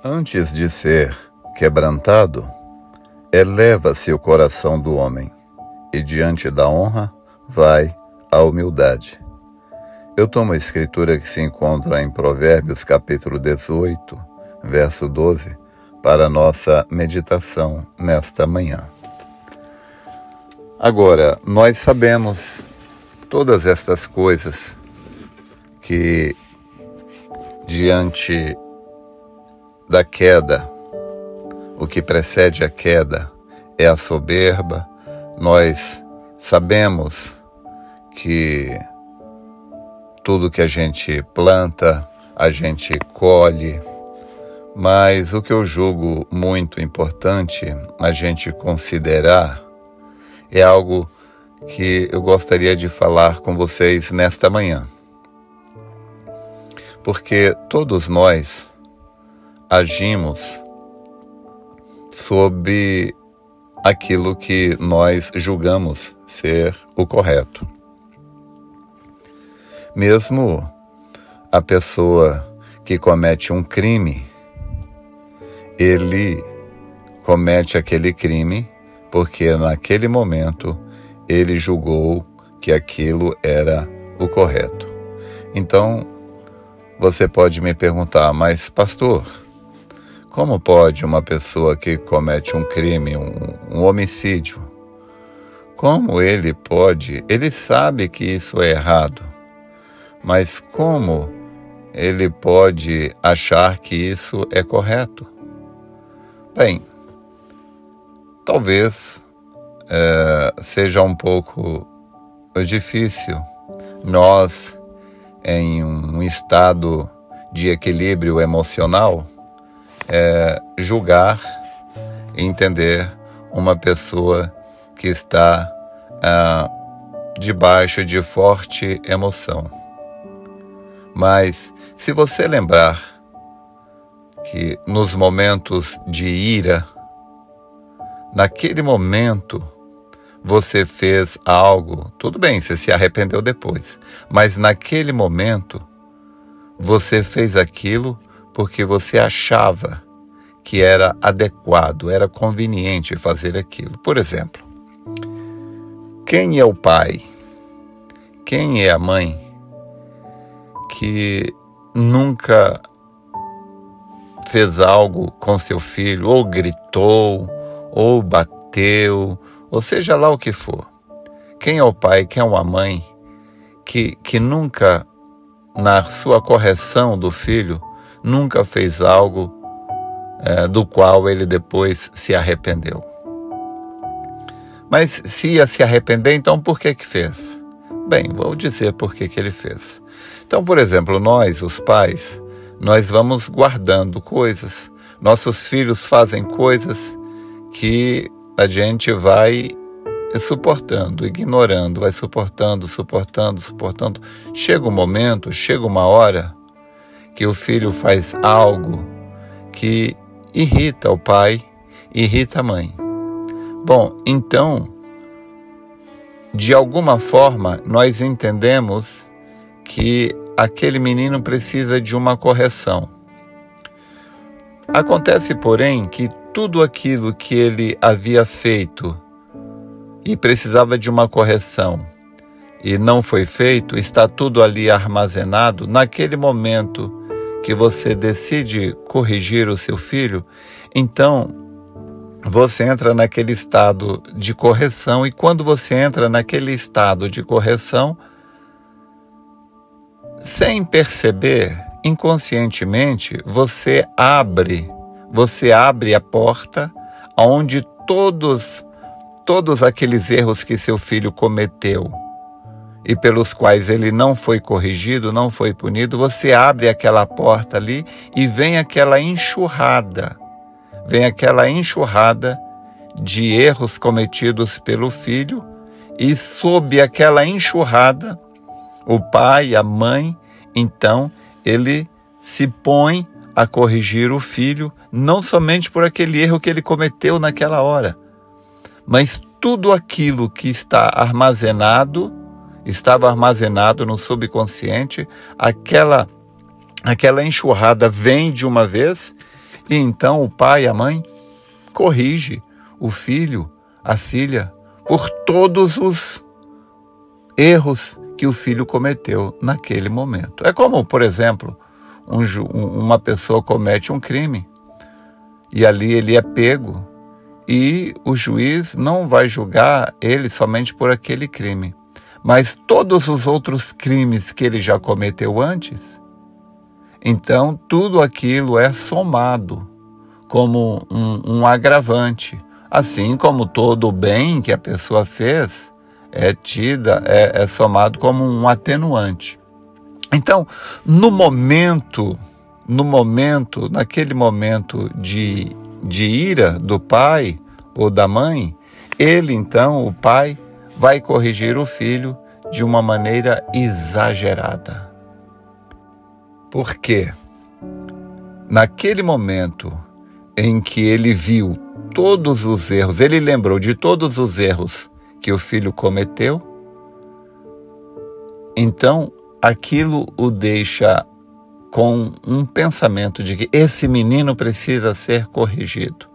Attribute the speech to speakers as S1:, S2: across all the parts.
S1: Antes de ser quebrantado, eleva-se o coração do homem, e diante da honra vai a humildade. Eu tomo a escritura que se encontra em Provérbios capítulo 18, verso 12, para nossa meditação nesta manhã. Agora, nós sabemos todas estas coisas que diante da queda, o que precede a queda é a soberba. Nós sabemos que tudo que a gente planta, a gente colhe, mas o que eu julgo muito importante a gente considerar é algo que eu gostaria de falar com vocês nesta manhã. Porque todos nós agimos sob aquilo que nós julgamos ser o correto. Mesmo a pessoa que comete um crime, ele comete aquele crime porque naquele momento ele julgou que aquilo era o correto. Então, você pode me perguntar, mas pastor, como pode uma pessoa que comete um crime, um homicídio, como ele pode? Ele sabe que isso é errado, mas como ele pode achar que isso é correto? Bem, talvez seja um pouco difícil nós, em um estado de equilíbrio emocional, julgar e entender uma pessoa que está debaixo de forte emoção. Mas se você lembrar que nos momentos de ira, naquele momento você fez algo, tudo bem, você se arrependeu depois, mas naquele momento você fez aquilo porque você achava que era adequado, era conveniente fazer aquilo. Por exemplo, quem é o pai, quem é a mãe que nunca fez algo com seu filho, ou gritou, ou bateu, ou seja lá o que for? Quem é o pai, quem é a mãe que nunca, na sua correção do filho, nunca fez algo do qual ele depois se arrependeu? Mas se ia se arrepender, então por que fez? Bem, vou dizer por que ele fez. Então, por exemplo, nós, os pais, nós vamos guardando coisas. Nossos filhos fazem coisas que a gente vai suportando, ignorando, vai suportando. Chega um momento, chega uma hora que o filho faz algo que irrita o pai, irrita a mãe. Bom, então, de alguma forma, nós entendemos que aquele menino precisa de uma correção. Acontece, porém, que tudo aquilo que ele havia feito e precisava de uma correção e não foi feito, está tudo ali armazenado. Naquele momento que você decide corrigir o seu filho, então você entra naquele estado de correção, e quando você entra naquele estado de correção, sem perceber, inconscientemente, você abre a porta onde todos aqueles erros que seu filho cometeu e pelos quais ele não foi corrigido, não foi punido, você abre aquela porta ali e vem aquela enxurrada de erros cometidos pelo filho, e sob aquela enxurrada, o pai, a mãe, então, ele se põe a corrigir o filho, não somente por aquele erro que ele cometeu naquela hora, mas tudo aquilo que estava armazenado no subconsciente, aquela enxurrada vem de uma vez E então o pai e a mãe corrige o filho, a filha, por todos os erros que o filho cometeu naquele momento. É como, por exemplo, uma pessoa comete um crime e ali ele é pego e o juiz não vai julgar ele somente por aquele crime, mas todos os outros crimes que ele já cometeu antes. Então, tudo aquilo é somado como um agravante, assim como todo o bem que a pessoa fez é somado como um atenuante. Então, naquele momento de ira do pai ou da mãe, o pai, vai corrigir o filho de uma maneira exagerada. Por quê? Naquele momento em que ele viu todos os erros, ele lembrou de todos os erros que o filho cometeu, então aquilo o deixa com um pensamento de que esse menino precisa ser corrigido.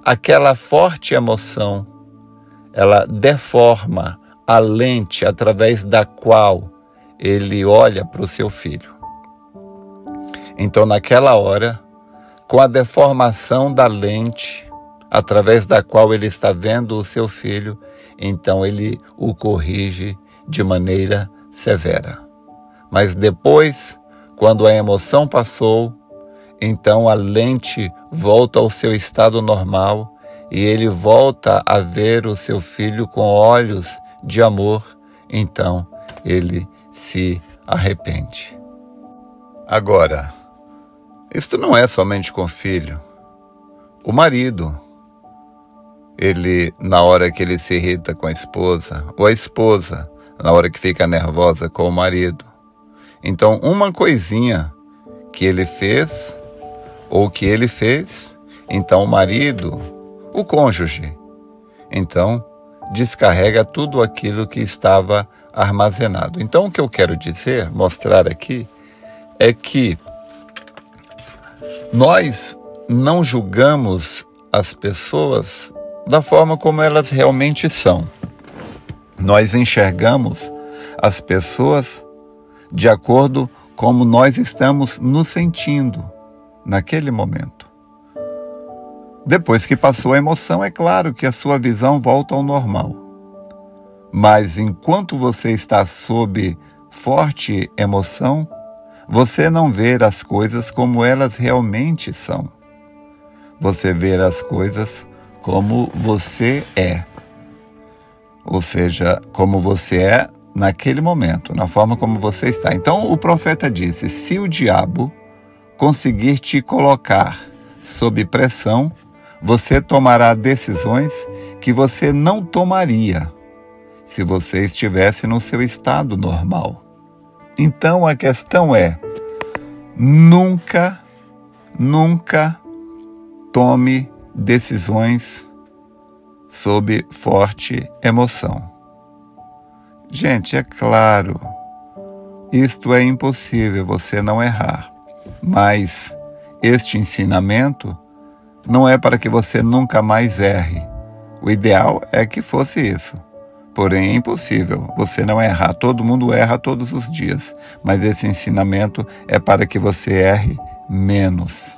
S1: Aquela forte emoção, ela deforma a lente através da qual ele olha para o seu filho. Então, naquela hora, com a deformação da lente, através da qual ele está vendo o seu filho, então ele o corrige de maneira severa. Mas depois, quando a emoção passou, então a lente volta ao seu estado normal e ele volta a ver o seu filho com olhos de amor, então ele se arrepende. Agora, isto não é somente com o filho. O marido, ele, na hora que ele se irrita com a esposa, ou a esposa, na hora que fica nervosa com o marido, então uma coisinha que ele fez, ou que ele fez, então o marido, o cônjuge, então descarrega tudo aquilo que estava armazenado. Então o que eu quero dizer, mostrar aqui, é que nós não julgamos as pessoas da forma como elas realmente são. Nós enxergamos as pessoas de acordo como nós estamos nos sentindo naquele momento. Depois que passou a emoção, é claro que a sua visão volta ao normal. Mas enquanto você está sob forte emoção, você não vê as coisas como elas realmente são. Você vê as coisas como você é. Ou seja, como você é naquele momento, na forma como você está. Então o profeta disse, se o diabo conseguir te colocar sob pressão, você tomará decisões que você não tomaria se você estivesse no seu estado normal. Então a questão é, nunca tome decisões sob forte emoção. Gente, é claro, isto é impossível, você não errar. Mas este ensinamento não é para que você nunca mais erre. O ideal é que fosse isso. Porém, é impossível você não errar. Todo mundo erra todos os dias. Mas esse ensinamento é para que você erre menos.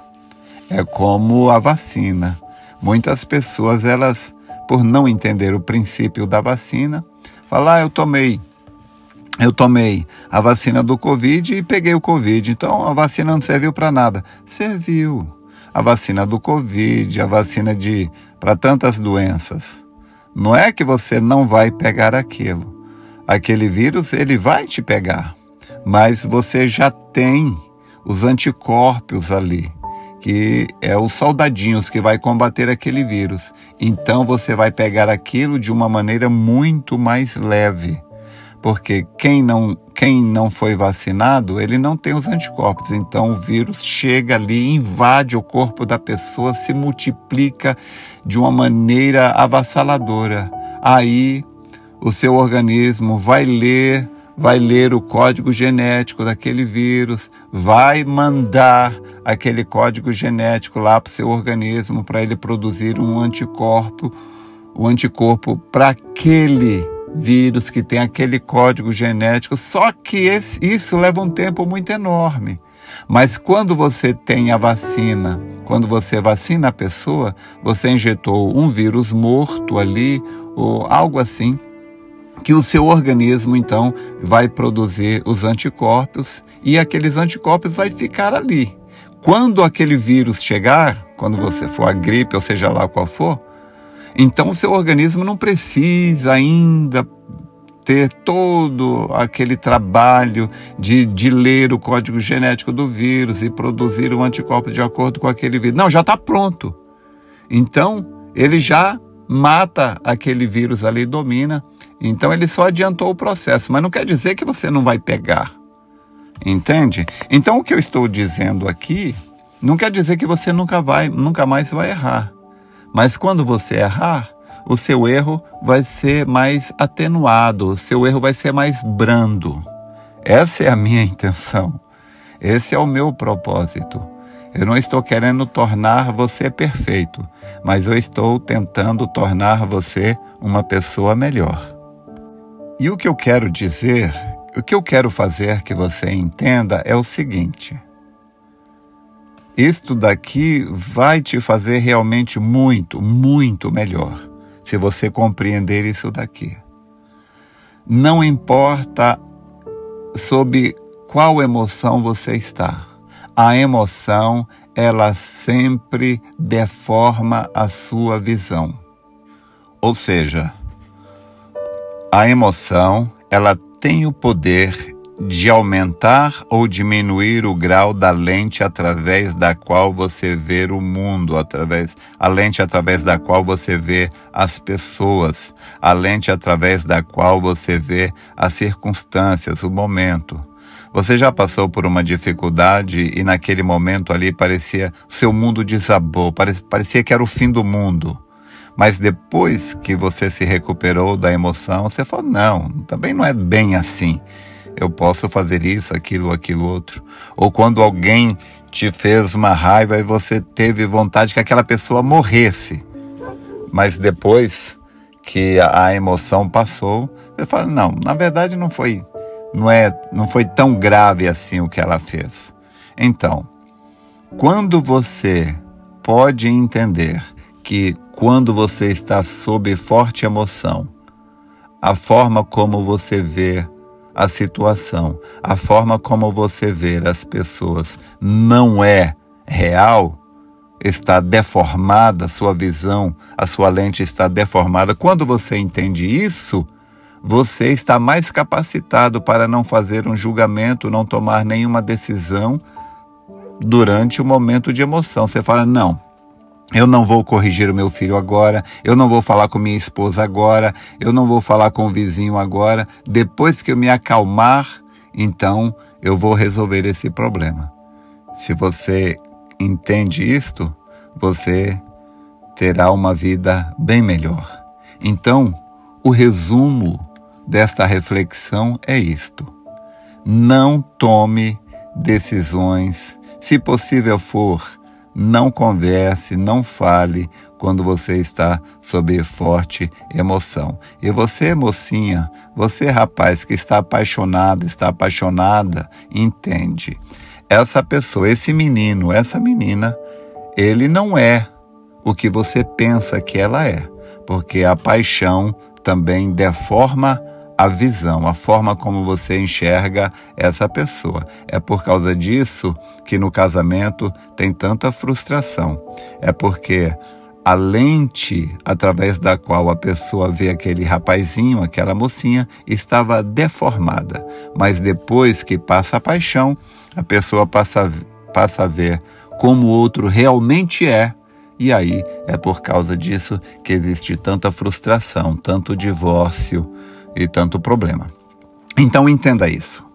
S1: É como a vacina. Muitas pessoas, elas, por não entender o princípio da vacina, falam, eu tomei a vacina do Covid e peguei o Covid, então a vacina não serviu para nada. Serviu. A vacina do Covid, a vacina para tantas doenças. Não é que você não vai pegar aquilo. Aquele vírus, ele vai te pegar. Mas você já tem os anticorpos ali, que é os soldadinhos que vai combater aquele vírus. Então você vai pegar aquilo de uma maneira muito mais leve. Porque quem não foi vacinado, ele não tem os anticorpos. Então o vírus chega ali, invade o corpo da pessoa, se multiplica de uma maneira avassaladora. Aí o seu organismo vai ler vai ler o código genético daquele vírus, vai mandar aquele código genético lá para o seu organismo para ele produzir um anticorpo para aquele vírus que tem aquele código genético. Só que isso leva um tempo muito enorme. Mas quando você tem a vacina, quando você vacina a pessoa, você injetou um vírus morto ali, ou algo assim, que o seu organismo, então, vai produzir os anticorpos e aqueles anticorpos vai ficar ali. Quando aquele vírus chegar, quando você for a gripe, ou seja lá qual for, então o seu organismo não precisa ainda ter todo aquele trabalho de ler o código genético do vírus e produzir um anticorpo de acordo com aquele vírus. Não, já está pronto. Então, ele já mata aquele vírus ali, domina. Então, ele só adiantou o processo, mas não quer dizer que você não vai pegar. Entende? Então, o que eu estou dizendo aqui não quer dizer que você nunca mais vai errar. Mas quando você errar, o seu erro vai ser mais atenuado, o seu erro vai ser mais brando. Essa é a minha intenção. Esse é o meu propósito. Eu não estou querendo tornar você perfeito, mas eu estou tentando tornar você uma pessoa melhor. E o que eu quero dizer, o que eu quero fazer que você entenda é o seguinte: isto daqui vai te fazer realmente muito, muito melhor, se você compreender isso daqui. Não importa sob qual emoção você está. A emoção, ela sempre deforma a sua visão. Ou seja, a emoção, ela tem o poder de aumentar ou diminuir o grau da lente através da qual você vê o mundo, a lente através da qual você vê as pessoas, a lente através da qual você vê as circunstâncias, o momento. Você já passou por uma dificuldade e naquele momento ali parecia, seu mundo desabou, parecia que era o fim do mundo. Mas depois que você se recuperou da emoção, você falou, não, também não é bem assim. Eu posso fazer isso, aquilo outro. Ou quando alguém te fez uma raiva e você teve vontade que aquela pessoa morresse. Mas depois que a emoção passou, você fala, não, na verdade não foi tão grave assim o que ela fez. Então, quando você pode entender que quando você está sob forte emoção, a forma como você vê a situação, a forma como você vê as pessoas não é real, está deformada, sua visão, a sua lente está deformada. Quando você entende isso, você está mais capacitado para não fazer um julgamento, não tomar nenhuma decisão durante o momento de emoção. Você fala, não, eu não vou corrigir o meu filho agora, eu não vou falar com minha esposa agora, eu não vou falar com o vizinho agora. Depois que eu me acalmar, então eu vou resolver esse problema. Se você entende isto, você terá uma vida bem melhor. Então, o resumo desta reflexão é isto: não tome decisões, se possível for, não converse, não fale quando você está sob forte emoção. E você, mocinha, você, rapaz, que está apaixonado, está apaixonada, entende. Essa pessoa, esse menino, essa menina, ele não é o que você pensa que ela é, porque a paixão também deforma a visão, a forma como você enxerga essa pessoa. É por causa disso que no casamento tem tanta frustração. É porque a lente através da qual a pessoa vê aquele rapazinho, aquela mocinha, estava deformada. Mas depois que passa a paixão, a pessoa passa a ver como o outro realmente é. E aí é por causa disso que existe tanta frustração, tanto divórcio e tanto problema. Então entenda isso.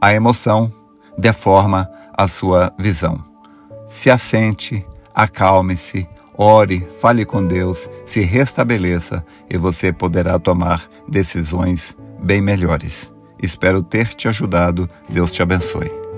S1: A emoção deforma a sua visão. Se assente, acalme-se, ore, fale com Deus, se restabeleça e você poderá tomar decisões bem melhores. Espero ter te ajudado. Deus te abençoe.